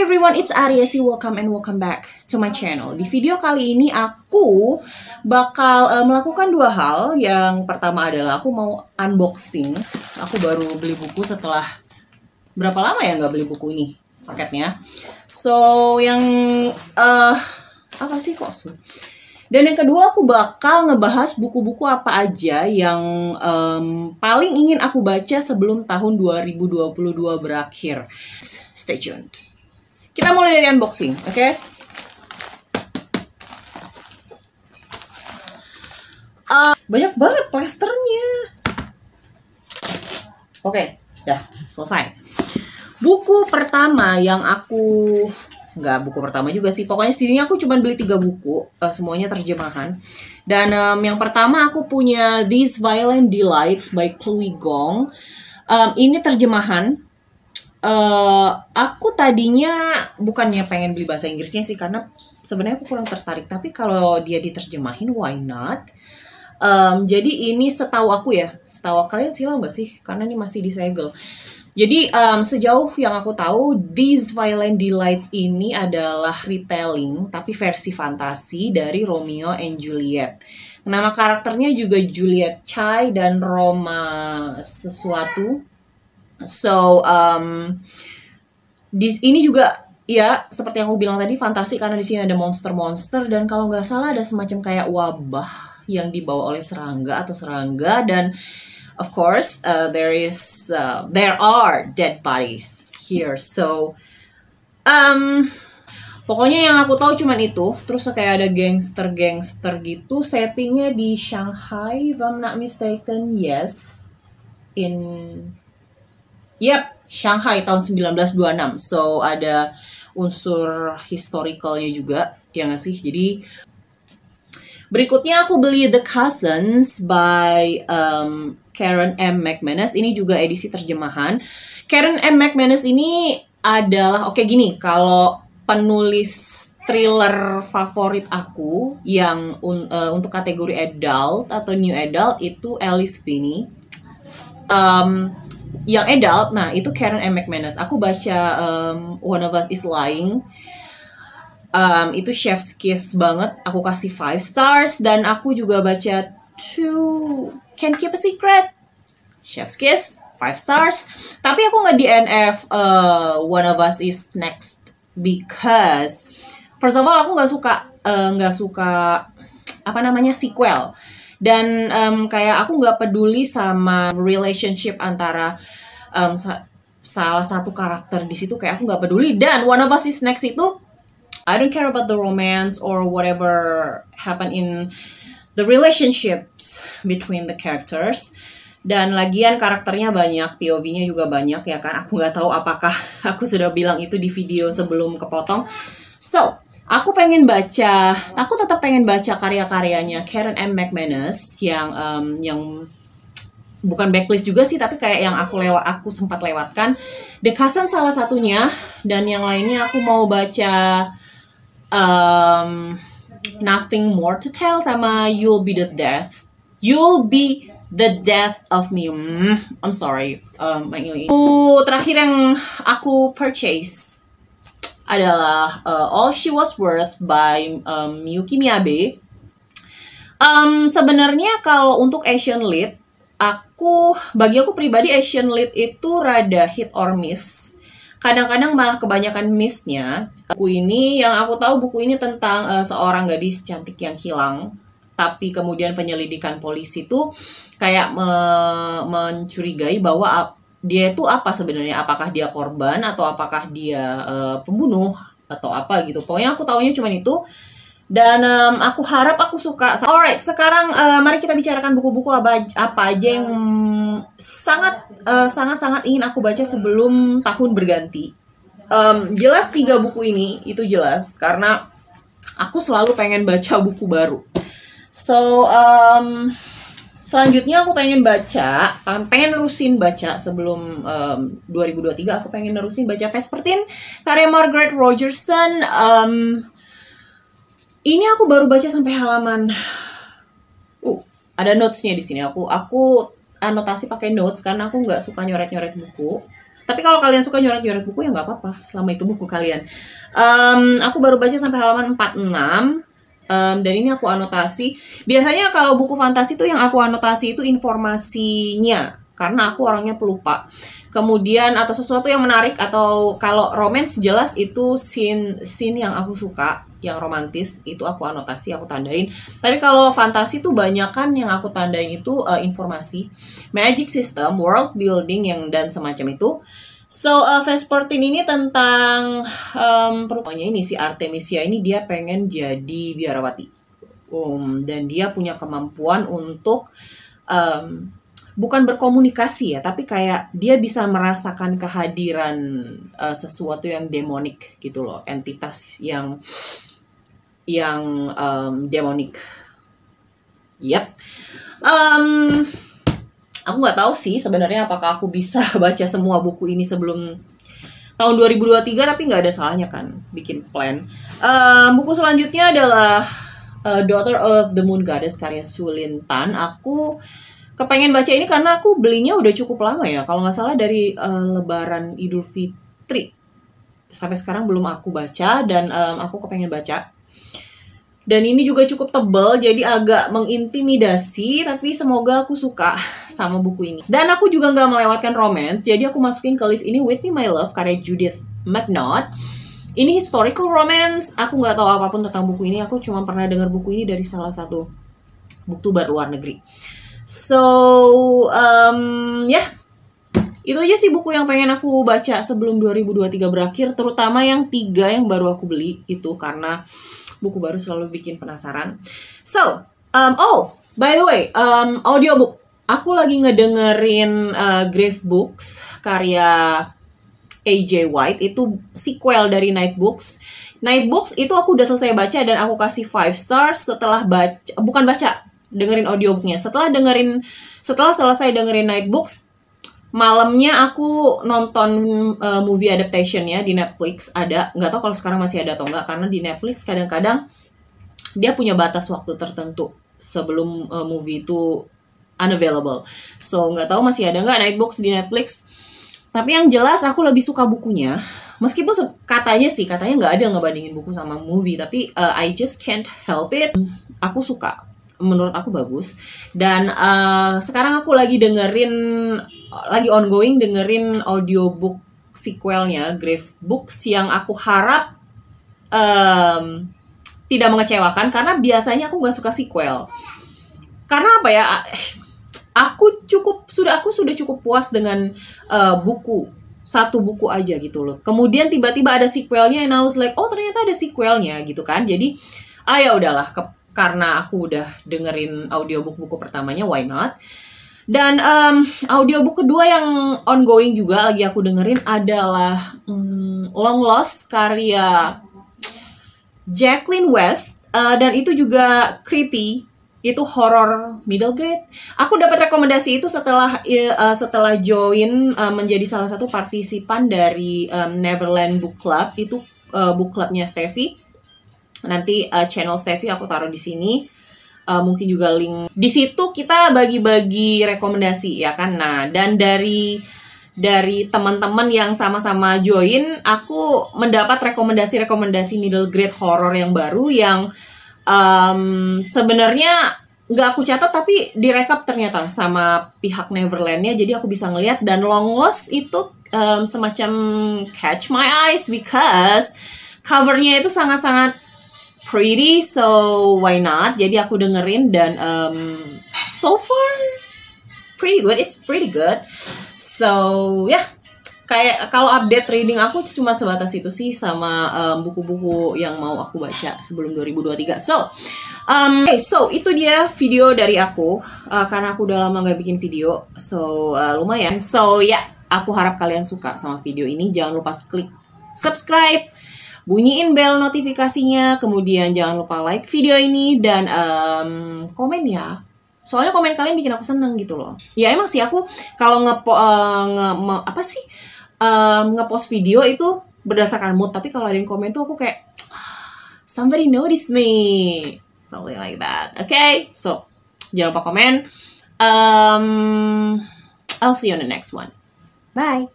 Hi everyone, it's Ariesi. Welcome and welcome back to my channel. Di video kali ini aku bakal melakukan dua hal. Yang pertama adalah aku mau unboxing. Aku baru beli buku setelah berapa lama ya nggak beli buku ini paketnya. So yang apa sih kok? Dan yang kedua aku bakal ngebahas buku-buku apa aja yang paling ingin aku baca sebelum tahun 2022 berakhir. Stay tuned. Kita mulai dari unboxing, oke? Banyak banget plasternya. Oke, dah selesai. Buku pertama yang aku... Nggak buku pertama juga sih. Pokoknya sini aku cuma beli 3 buku. Semuanya terjemahan. Dan yang pertama aku punya These Violent Delights by Chloe Gong. Ini terjemahan. Aku tadinya bukannya pengen beli bahasa Inggrisnya sih. Karena sebenarnya aku kurang tertarik. Tapi kalau dia diterjemahin, why not? Jadi ini setahu aku ya. Setahu kalian silau nggak sih? Karena ini masih disegel. Jadi sejauh yang aku tahu, These Violent Delights ini adalah retelling, tapi versi fantasi dari Romeo and Juliet. Nama karakternya juga Juliet Chai dan Roma sesuatu. So, ini juga ya seperti yang aku bilang tadi fantasi karena di sini ada monster-monster dan kalau nggak salah ada semacam kayak wabah yang dibawa oleh serangga atau serangga dan of course, there are dead bodies here. So, pokoknya yang aku tahu cuman itu. Terus kayak ada gangster gitu. Settingnya di Shanghai, if I'm not mistaken. Yes, Shanghai tahun 1926. So ada unsur historicalnya juga, ya nggak sih? Jadi berikutnya aku beli The Cousins by Karen M. McManus. Ini juga edisi terjemahan. Karen M. McManus ini adalah, gini, kalau penulis thriller favorit aku yang untuk kategori adult atau new adult itu Alice Finney. Yang adult, nah itu Karen M. McManus. Aku baca One of Us is Lying. Itu chef's kiss banget. Aku kasih 5 stars. Dan aku juga baca Can't Keep a Secret, chef's kiss, 5 stars. Tapi aku nggak DNF One of Us is Next because first of all aku nggak suka sequel. Dan kayak aku nggak peduli sama relationship antara salah satu karakter di situ, kayak aku nggak peduli. Dan One of Us is Next itu I don't care about the romance or whatever happen in the relationships between the characters. Dan lagian karakternya banyak, POV-nya juga banyak ya kan. Aku nggak tahu apakah aku sudah bilang itu di video sebelum kepotong. So, aku tetap pengen baca karya-karyanya Karen M. McManus yang bukan backlist juga sih, tapi kayak yang aku sempat lewatkan. The Cousin salah satunya, dan yang lainnya aku mau baca Nothing More to Tell sama You'll Be the Death of Me. I'm sorry. Terakhir yang aku purchase adalah All She Was Worth by Yuki Miyabe. Sebenarnya kalau untuk Asian lead, bagi aku pribadi Asian lead itu rada hit or miss. Kadang-kadang malah kebanyakan miss-nya. Yang aku tahu buku ini tentang seorang gadis cantik yang hilang. Tapi kemudian penyelidikan polisi itu kayak mencurigai bahwa dia itu apa sebenarnya. Apakah dia korban atau apakah dia pembunuh atau apa gitu. Pokoknya aku tahunya cuma itu. Dan aku harap aku suka. Alright, sekarang mari kita bicarakan buku-buku apa aja yang sangat ingin aku baca sebelum tahun berganti. Jelas 3 buku ini, itu jelas. Karena aku selalu pengen baca buku baru. So, selanjutnya aku pengen nerusin baca sebelum 2023. Aku pengen nerusin baca Vespertine, karya Margaret Rogerson. Ini aku baru baca sampai halaman. Ada notes-nya di sini. Aku anotasi pakai notes karena aku nggak suka nyoret-nyoret buku. Tapi kalau kalian suka nyoret-nyoret buku ya nggak apa-apa, selama itu buku kalian. Aku baru baca sampai halaman 46. Dan ini aku anotasi. Biasanya kalau buku fantasi tuh yang aku anotasi itu informasinya, karena aku orangnya pelupa. Kemudian atau sesuatu yang menarik, atau kalau romance jelas itu scene yang aku suka, yang romantis itu aku anotasi, aku tandain. Tapi kalau fantasi tuh banyak kan yang aku tandain itu informasi, magic system, world building yang dan semacam itu. So, Vespertine ini tentang perempuannya ini, si Artemisia ini dia pengen jadi biarawati. Dan dia punya kemampuan untuk bukan berkomunikasi ya, tapi kayak dia bisa merasakan kehadiran sesuatu yang demonik gitu loh, entitas yang demonik. Yap. Aku nggak tahu sih sebenarnya apakah aku bisa baca semua buku ini sebelum tahun 2023, tapi nggak ada salahnya kan bikin plan. Buku selanjutnya adalah Daughter of the Moon Goddess karya Su Lin Tan. Aku kepengen baca ini karena aku belinya udah cukup lama ya. Kalau nggak salah dari Lebaran Idul Fitri. Sampai sekarang belum aku baca dan aku kepengen baca. Dan ini juga cukup tebal, jadi agak mengintimidasi, tapi semoga aku suka sama buku ini. Dan aku juga nggak melewatkan romance, jadi aku masukin ke list ini With Me My Love karya Judith McNaught. Ini historical romance, aku nggak tahu apapun tentang buku ini, aku cuma pernah dengar buku ini dari salah satu booktuber luar negeri. So, itu aja sih buku yang pengen aku baca sebelum 2023 berakhir, terutama yang 3 yang baru aku beli itu, karena buku baru selalu bikin penasaran. So, by the way, audiobook. Aku lagi ngedengerin Grave Books karya A.J. White. Itu sequel dari Night Books. Night Books itu aku udah selesai baca dan aku kasih 5 stars setelah dengerin audiobooknya. Setelah selesai dengerin Night Books, malamnya aku nonton movie adaptation ya di Netflix. Ada, nggak tahu kalau sekarang masih ada atau enggak, karena di Netflix kadang-kadang dia punya batas waktu tertentu sebelum movie itu unavailable. So nggak tahu masih ada nggak Night Books di Netflix. Tapi yang jelas aku lebih suka bukunya. Meskipun katanya nggak ada ngebandingin buku sama movie, tapi I just can't help it. Aku suka. Menurut aku bagus. Dan sekarang aku lagi ongoing dengerin audiobook sequelnya Grave Books yang aku harap tidak mengecewakan, karena biasanya aku nggak suka sequel. Karena apa ya? Aku sudah cukup puas dengan satu buku aja gitu loh. Kemudian tiba-tiba ada sequelnya and I was like, oh ternyata ada sequelnya gitu kan. Jadi ya udahlah, karena aku udah dengerin audiobook buku pertamanya, why not? Dan audiobook kedua yang ongoing juga lagi aku dengerin adalah Long Lost karya Jacqueline West, dan itu juga creepy, itu horror middle grade. Aku dapat rekomendasi itu setelah join menjadi salah satu partisipan dari Neverland Book Club. Itu book clubnya Steffi. Nanti channel Steffi aku taruh di sini. Mungkin juga link. Di situ kita bagi-bagi rekomendasi ya kan. Nah, dan dari teman-teman yang sama-sama join, aku mendapat rekomendasi middle grade horror yang baru yang sebenarnya nggak aku catat tapi direkap ternyata sama pihak Neverland-nya, jadi aku bisa ngeliat. Dan Long Lost itu semacam catch my eyes because covernya itu sangat-sangat pretty, so why not? Jadi aku dengerin dan so far it's pretty good. So kayak kalau update reading aku cuma sebatas itu sih, sama buku-buku yang mau aku baca sebelum 2023. So itu dia video dari aku, karena aku udah lama gak bikin video, so lumayan. So aku harap kalian suka sama video ini. Jangan lupa klik subscribe, bunyiin bel notifikasinya, kemudian jangan lupa like video ini dan komen ya. Soalnya komen kalian bikin aku seneng gitu loh. Ya emang sih aku kalau ngepost video itu berdasarkan mood, tapi kalau ada yang komen tuh aku kayak somebody notice me, something like that. Okay, so jangan lupa komen. I'll see you on the next one. Bye.